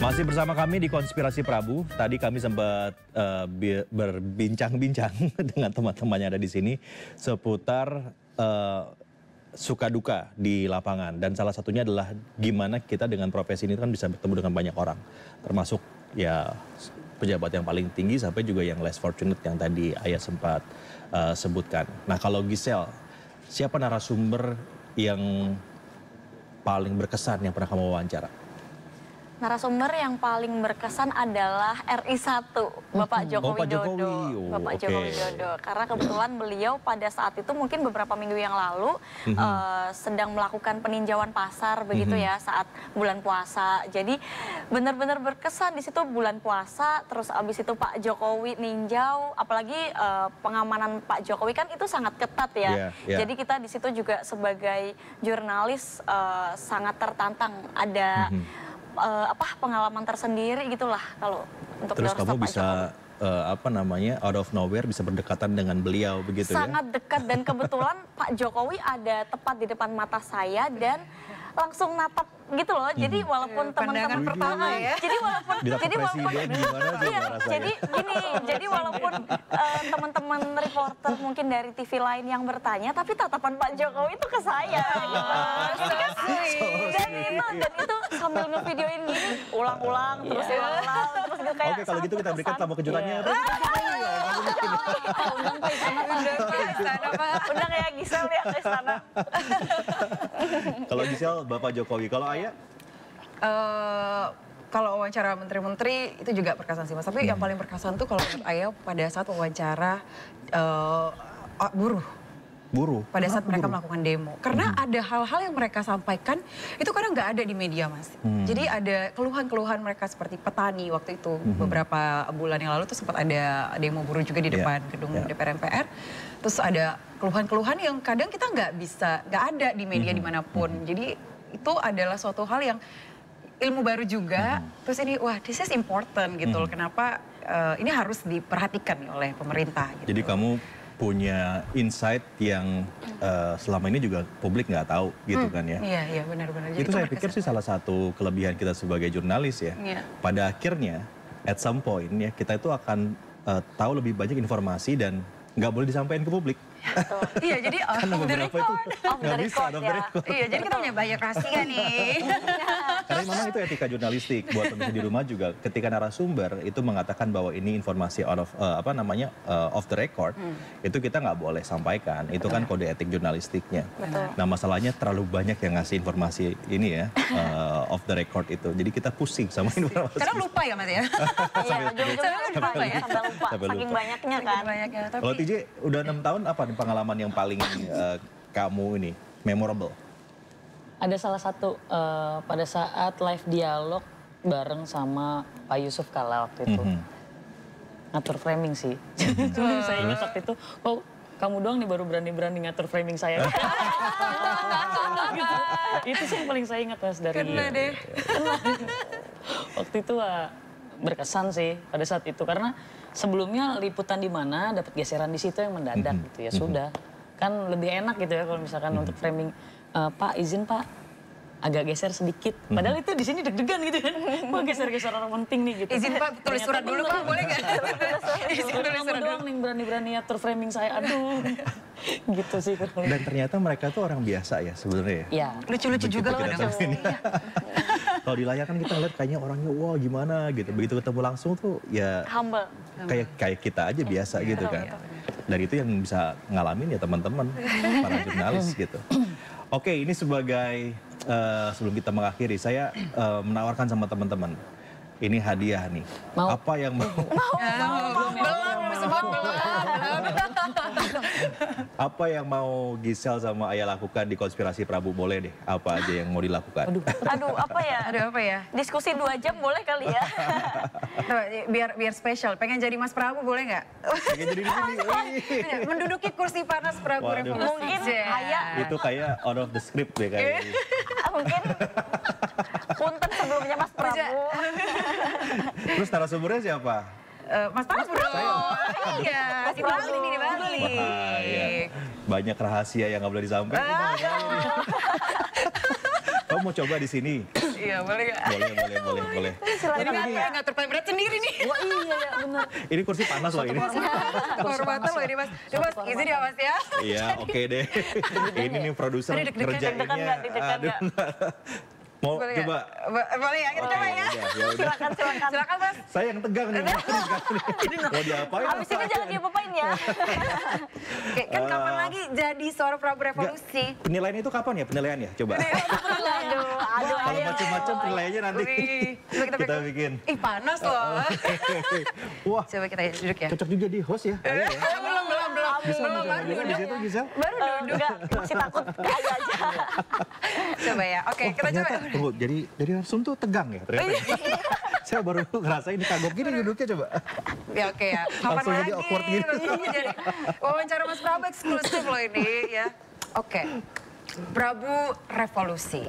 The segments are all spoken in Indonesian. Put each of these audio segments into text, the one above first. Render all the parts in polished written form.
Masih bersama kami di Konspirasi Prabu. Tadi kami sempat berbincang-bincang dengan teman-teman yang ada di sini seputar suka duka di lapangan. Dan salah satunya adalah gimana kita dengan profesi ini kan bisa bertemu dengan banyak orang. Termasuk ya pejabat yang paling tinggi sampai juga yang less fortunate yang tadi Ayah sempat sebutkan. Nah kalau Giselle, siapa narasumber yang paling berkesan yang pernah kamu wawancara? Narasumber yang paling berkesan adalah RI1, Bapak Joko Widodo. Bapak Joko Widodo. Karena kebetulan beliau pada saat itu mungkin beberapa minggu yang lalu sedang melakukan peninjauan pasar begitu ya saat bulan puasa. Jadi benar-benar berkesan di situ bulan puasa, terus abis itu Pak Jokowi ninjau, apalagi pengamanan Pak Jokowi kan itu sangat ketat ya. Jadi kita di situ juga sebagai jurnalis sangat tertantang, ada pengalaman tersendiri gitulah kalau untuk terus kamu bisa out of nowhere bisa berdekatan dengan beliau begitu sangat dekat dan kebetulan Pak Jokowi ada tepat di depan mata saya dan langsung natap gitu loh. Jadi walaupun teman-teman pertama ya. Jadi walaupun jadi walaupun teman-teman reporter mungkin dari TV lain yang bertanya, tapi tatapan Pak Jokowi itu ke saya gitu. Dan itu sambil ngevideoin gini, ulang-ulang terus ulang terus gitu kayak. Oke, kalau gitu kita berikan tamu kejutannya. Undang ya Giselle ya ke istana. Kalau Giselle Bapak Jokowi, kalau Ayah? Kalau wawancara menteri-menteri itu juga berkesan sih Mas. Tapi yang paling berkesan tuh kalau menurut Ayah pada saat wawancara buruh. Pada saat mereka melakukan demo. Karena ada hal-hal yang mereka sampaikan itu kadang nggak ada di media Mas. Jadi ada keluhan-keluhan mereka seperti petani waktu itu. Beberapa bulan yang lalu tuh sempat ada demo buruh juga di depan gedung DPR MPR. Terus ada keluhan-keluhan yang kadang kita nggak ada di media dimanapun. Jadi itu adalah suatu hal yang ilmu baru juga. Terus ini wah this is important gitu loh. Kenapa ini harus diperhatikan nih oleh pemerintah gitu. Jadi kamu punya insight yang selama ini juga publik nggak tahu gitu kan ya. Iya benar-benar. Itu saya pikir sih salah satu kelebihan kita sebagai jurnalis ya. Pada akhirnya at some point ya kita itu akan tahu lebih banyak informasi dan nggak boleh disampaikan ke publik. Iya jadi karena beberapa itu nggak bisa Iya jadi kita punya banyak rahasia nih. Karena memang itu etika jurnalistik buat pemirsa di rumah juga. Ketika narasumber itu mengatakan bahwa ini informasi out of off the record, itu kita nggak boleh sampaikan. Itu kan kode etik jurnalistiknya. Nah masalahnya terlalu banyak yang ngasih informasi ini ya off the record itu. Jadi kita pusing sama informasi. Karena lupa ya Mas ya. Sampai lupa. Saking banyaknya kan. Kalau TJ udah 6 tahun apa nih pengalaman yang paling kamu ini memorable? Ada salah satu pada saat live dialog bareng sama Pak Yusuf Kalla waktu itu. Ngatur framing sih. Saya ingat waktu itu, oh kamu doang nih baru berani-berani ngatur framing saya. Itu sih yang paling saya ingat Mas dari. Kena deh. Waktu itu berkesan sih pada saat itu karena sebelumnya liputan di mana dapat geseran di situ yang mendadak gitu ya sudah kan lebih enak gitu ya kalau misalkan untuk framing Pak izin Pak agak geser sedikit padahal itu di sini deg-degan gitu kan Wah geser-geser orang penting nih gitu izin Pak tulis surat dulu Pak boleh nggak izin tulis surat doang nih berani-berani atur framing saya aduh gitu sih dan ternyata mereka tuh orang biasa ya sebenarnya ya lucu-lucu juga loh kalau di layar kan kita lihat kayaknya orangnya wah gimana gitu. Begitu ketemu langsung tuh ya humble. Kayak kita aja biasa gitu kan. Dan itu yang bisa ngalamin ya teman-teman para jurnalis gitu. Oke, ini sebagai sebelum kita mengakhiri saya menawarkan sama teman-teman. Ini hadiah nih. Mau? Apa yang mau? Apa yang mau Giselle sama Ayah lakukan di Konspirasi Prabu boleh deh. Apa aja yang mau dilakukan? Aduh apa ya? Diskusi 2 jam boleh kali ya? biar spesial. Pengen jadi Mas Prabu boleh nggak? Pengen jadi di sini. Menduduki kursi panas Prabu Reformasi. Mungkin Ayah. Itu kayak out of the script deh kayaknya. Mungkin punten sebelumnya Mas Prabu. Terus narasumbernya siapa? Mas Prabu dong. Iya, di Bali nih di Bali. Banyak rahasia yang nggak boleh disampaikan. Kamu mau coba di sini? Iya, boleh nggak? Boleh. Jadi nggak ngatur berat sendiri nih. Wah iya ya benar. Ini kursi panas loh ini. Kehormatan loh ini Mas. Duh Mas, izin ya Mas ya. Iya, oke deh. Ini nih produser Aduh, deg-degan, kerjainnya. deg-degan nggak? Mau Boleh coba? Boleh ya, kita coba ya. Ya udah. Silakan Mas. Saya yang tegang nih. Mau diapain? Abis ini jangan diapa-apain ya. Oke, kan kapan lagi jadi seorang Prabu Revolusi? Penilaian itu kapan ya penilaiannya? Coba. Aduh, Kalau macam-macam penilaiannya nanti Wih, coba kita bikin. Ih panas loh. Wah, Coba kita duduk ya. cocok juga di host ya. Ayah ya. Belum. Bisa Belum, baru di duduk. situ bisa. Baru duduk. Enggak, masih takut kayak aja. Coba ya. Oke, kita coba. Tunggu, jadi dari langsung tuh tegang ya ternyata. Saya baru ngerasain kagok gini duduknya coba. Ya oke ya. Kapan Langsung jadi lagi? awkward gitu. Jadi wawancara Mas Prabu eksklusif loh ini ya. Oke. Prabu Revolusi.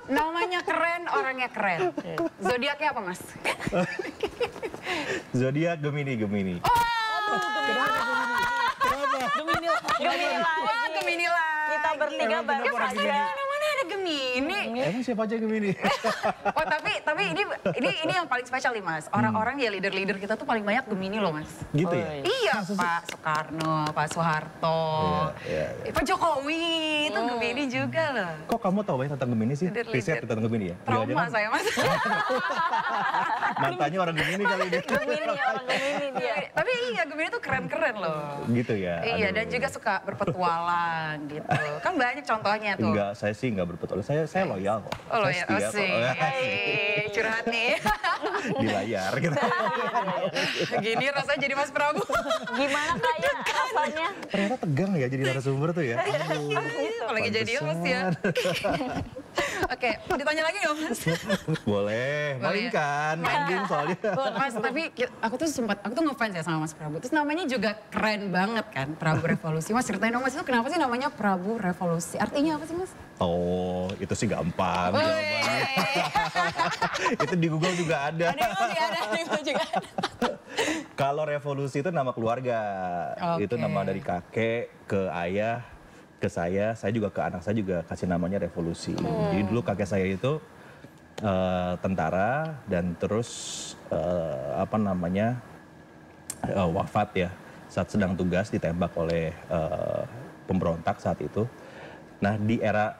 Namanya keren, orangnya keren. Zodiaknya apa Mas? Zodiak Gemini. Gemini Wah, Gemini lah. Kita bertiga Emang baru kenapa orang saja. Namanya ada Gemini. Emang siapa aja Gemini? Oh tapi ini yang paling spesial nih Mas. Orang-orang ya leader-leader kita tuh paling banyak Gemini loh Mas. Gitu ya? Iya, Pak Soekarno, Pak Soeharto, Iya. Pak Jokowi itu Gemini juga loh. Kok kamu tahu banyak tentang Gemini sih? Leader. Riset tentang Gemini ya? Trauma Jangan-jangan saya Mas. mantannya orang Gemini kali ini. Orang Gemini dia. Tapi iya Gemini tuh keren-keren loh. Gitu ya? Iya, Aduh. dan juga suka berpetualang gitu. Kan banyak contohnya tuh. Enggak, saya sih enggak berpetualang. Saya loyal kok. Oh loh Saya ya, setia kok. sih. Curhat nih. Di layar gitu. Gini rasanya jadi Mas Prabu. Gimana kayak rasanya? Ternyata tegang ya jadi narasumber tuh ya. Apalagi jadi host ya. Oke, mau ditanya lagi nggak Mas? Boleh, main kan, main game soalnya. Mas, tapi aku tuh ngefans ya sama Mas Prabu. Terus namanya juga keren banget kan, Prabu Revolusi. Mas ceritain dong Mas, itu kenapa sih namanya Prabu Revolusi? Artinya apa sih Mas? Oh, itu sih gampang jawabannya. Itu di Google juga ada. Ada juga. Kalau revolusi itu nama keluarga. Oke. Itu nama dari kakek ke ayah ke saya juga ke anak saya juga kasih namanya revolusi. Jadi dulu kakek saya itu tentara dan terus wafat ya saat sedang tugas ditembak oleh pemberontak saat itu. Nah di era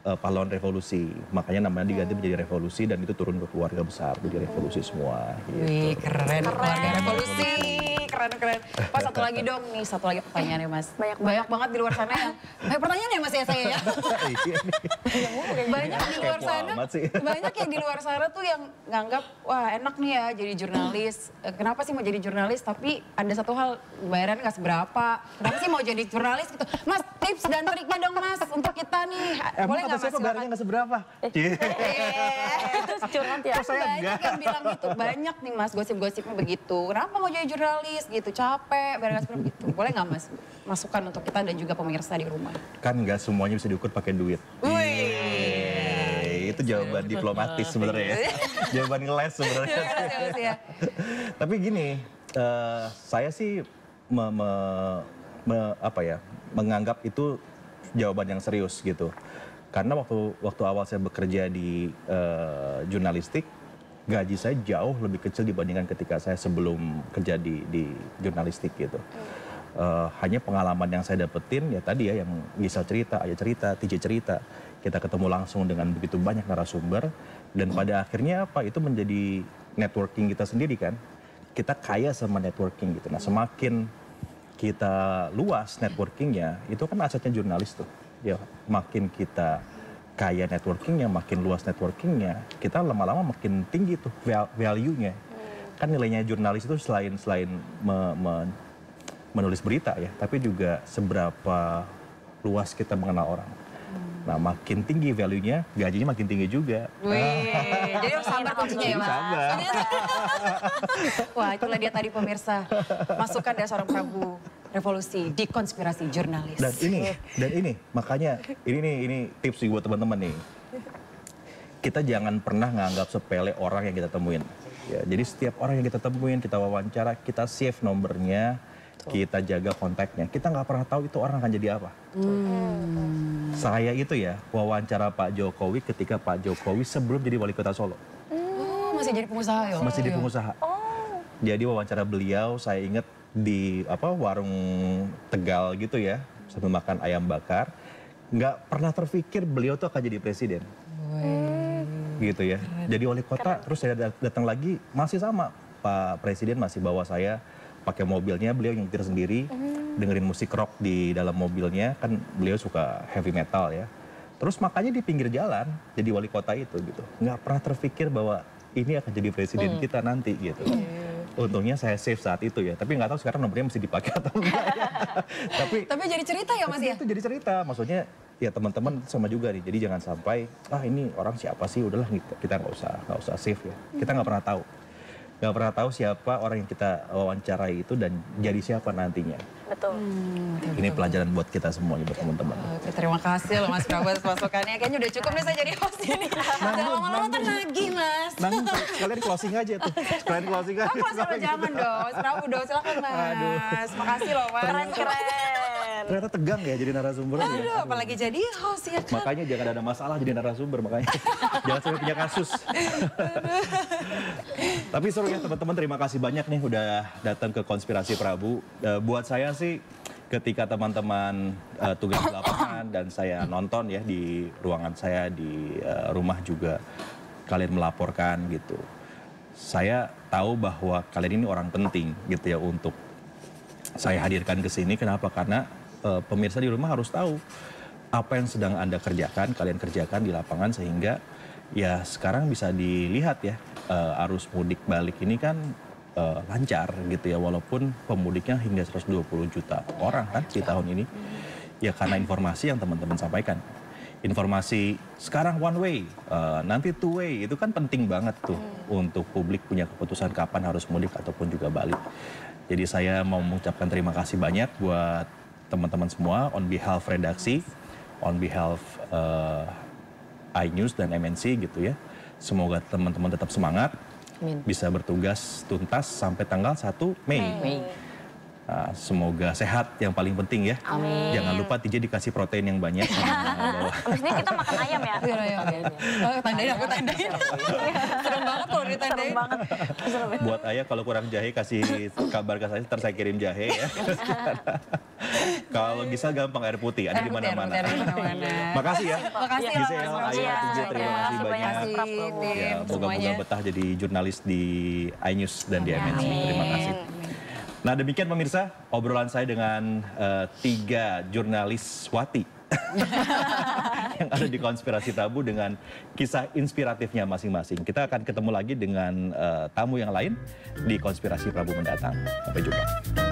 pahlawan revolusi, makanya namanya diganti menjadi revolusi dan itu turun ke keluarga besar jadi revolusi semua. Gitu. Wih, keren. Keluarga Revolusi. Keren. Pas satu lagi dong nih, satu lagi pertanyaannya Mas. Banyak banget di luar sana yang, pertanyaan ya Mas ya saya ya. Banyak di luar Kepo sana, amat sih. banyak yang di luar sana tuh yang nganggap, wah enak nih ya jadi jurnalis. Kenapa sih mau jadi jurnalis tapi ada satu hal, bayarannya nggak seberapa. Kenapa sih mau jadi jurnalis gitu. Mas, tips dan triknya dong Mas untuk kita nih. Emang Boleh kata nggak Mas? siapa bayarnya nggak seberapa? Itu curhat ya. Kok saya Banyak enggak? yang bilang gitu, banyak nih Mas gosip-gosipnya begitu. Kenapa mau jadi jurnalis gitu, capek, bayar seberapa gitu. Boleh nggak Mas masukan untuk kita dan juga pemirsa di rumah? Kan nggak semuanya bisa diukur pakai duit. Itu jawaban diplomatis sebenarnya ya. Jawaban ngeles sebenarnya. Ya. Tapi gini, saya sih menganggap itu jawaban yang serius gitu. Karena waktu awal saya bekerja di jurnalistik, gaji saya jauh lebih kecil dibandingkan ketika saya sebelum kerja di jurnalistik gitu. Hanya pengalaman yang saya dapetin ya tadi ya yang Gisel cerita, Ayah cerita, TJ cerita. Kita ketemu langsung dengan begitu banyak narasumber dan pada akhirnya apa itu menjadi networking kita sendiri kan. Kita kaya sama networking gitu. Nah semakin kita luas networkingnya itu kan asetnya jurnalis tuh. Ya makin kita kaya networkingnya, makin luas networkingnya, kita lama-lama makin tinggi tuh value-nya. Kan nilainya jurnalis itu selain menulis berita ya, tapi juga seberapa luas kita mengenal orang. Nah makin tinggi value-nya, gajinya makin tinggi juga. Wih, jadi harus sabar kuncinya ya Mas. Sabar. Wah itulah dia tadi pemirsa, masukan dari seorang Prabu Revolusi di konspirasi jurnalis. Dan ini makanya ini tips nih buat teman-teman nih. Kita jangan pernah nganggap sepele orang yang kita temuin. Ya, jadi setiap orang yang kita temuin, kita wawancara, kita save nomornya, kita jaga kontaknya. Kita nggak pernah tahu itu orang akan jadi apa. Saya itu ya wawancara Pak Jokowi ketika Pak Jokowi sebelum jadi wali kota Solo. Masih jadi pengusaha ya? Masih jadi pengusaha. Jadi wawancara beliau saya ingat di warung Tegal gitu ya, sambil makan ayam bakar. Nggak pernah terpikir beliau tuh akan jadi presiden. Gitu ya. Jadi wali kota, terus saya datang lagi masih sama. Pak Presiden masih bawa saya pakai mobilnya, beliau nyetir sendiri, dengerin musik rock di dalam mobilnya, kan beliau suka heavy metal ya. Terus makanya di pinggir jalan jadi wali kota itu gitu. Nggak pernah terpikir bahwa ini akan jadi presiden kita nanti gitu. Untungnya saya save saat itu ya, tapi nggak tahu sekarang nomornya mesti dipakai atau enggak ya. Tapi jadi cerita ya Mas ya? Itu jadi cerita, maksudnya ya teman-teman sama juga nih. Jadi jangan sampai ini orang siapa sih, udahlah kita nggak usah save ya. Kita nggak pernah tahu. Nggak pernah tahu siapa orang yang kita wawancarai itu dan jadi siapa nantinya. Betul. Ini pelajaran buat kita semua, buat teman-teman. Oke, terima kasih loh Mas Prabu atas masukannya. Kayaknya udah cukup nih saya jadi host ini. Jangan lama-lama kan lagi Mas. Nanggung, sekalian closing aja tuh. Sekalian closing aja. Closing lo jangan dong, Mas Prabu dong. Silakan Mas. Makasih loh Mas. Keren. Ternyata tegang ya jadi narasumber ya. Aduh, apalagi jadi host ya kan. Makanya jangan ada masalah jadi narasumber makanya. Jangan sampai punya kasus. Tapi seru ya teman-teman, terima kasih banyak nih udah datang ke Konspirasi Prabu. Buat saya sih ketika teman-teman tugas di lapangan dan saya nonton ya di ruangan saya di rumah juga kalian melaporkan gitu. Saya tahu bahwa kalian ini orang penting gitu ya untuk saya hadirkan ke sini. Kenapa? Karena pemirsa di rumah harus tahu apa yang sedang Anda kerjakan, kalian kerjakan di lapangan sehingga ya sekarang bisa dilihat ya arus mudik balik ini kan lancar gitu ya, walaupun pemudiknya hingga 120 juta orang kan di tahun ini. Ya karena informasi yang teman-teman sampaikan. Informasi sekarang one way, nanti two way, itu kan penting banget tuh untuk publik punya keputusan kapan harus mudik ataupun juga balik. Jadi saya mau mengucapkan terima kasih banyak buat teman-teman semua on behalf redaksi, on behalf iNews dan MNC gitu ya. Semoga teman-teman tetap semangat, bisa bertugas tuntas sampai tanggal 1 Mei. Nah, semoga sehat yang paling penting ya. Amin. Jangan lupa TJ dikasih protein yang banyak. Abis ini kita makan ayam ya. Tandain aku tandain. Serem banget kalau ditandain. Buat ayah kalau kurang jahe kasih kabar ke saya, ntar saya kirim jahe ya. Kalau bisa gampang air putih, ada di mana-mana. Makasih ya. Makasih loh, Gisel, Mas Ayah, Prabu. TJ, terima kasih banyak. Ya, moga-moga betah jadi jurnalis di iNews dan di MNC. Terima kasih. Nah demikian pemirsa obrolan saya dengan 3 jurnalis Wati yang ada di Konspirasi Prabu dengan kisah inspiratifnya masing-masing. Kita akan ketemu lagi dengan tamu yang lain di Konspirasi Prabu mendatang. Sampai jumpa.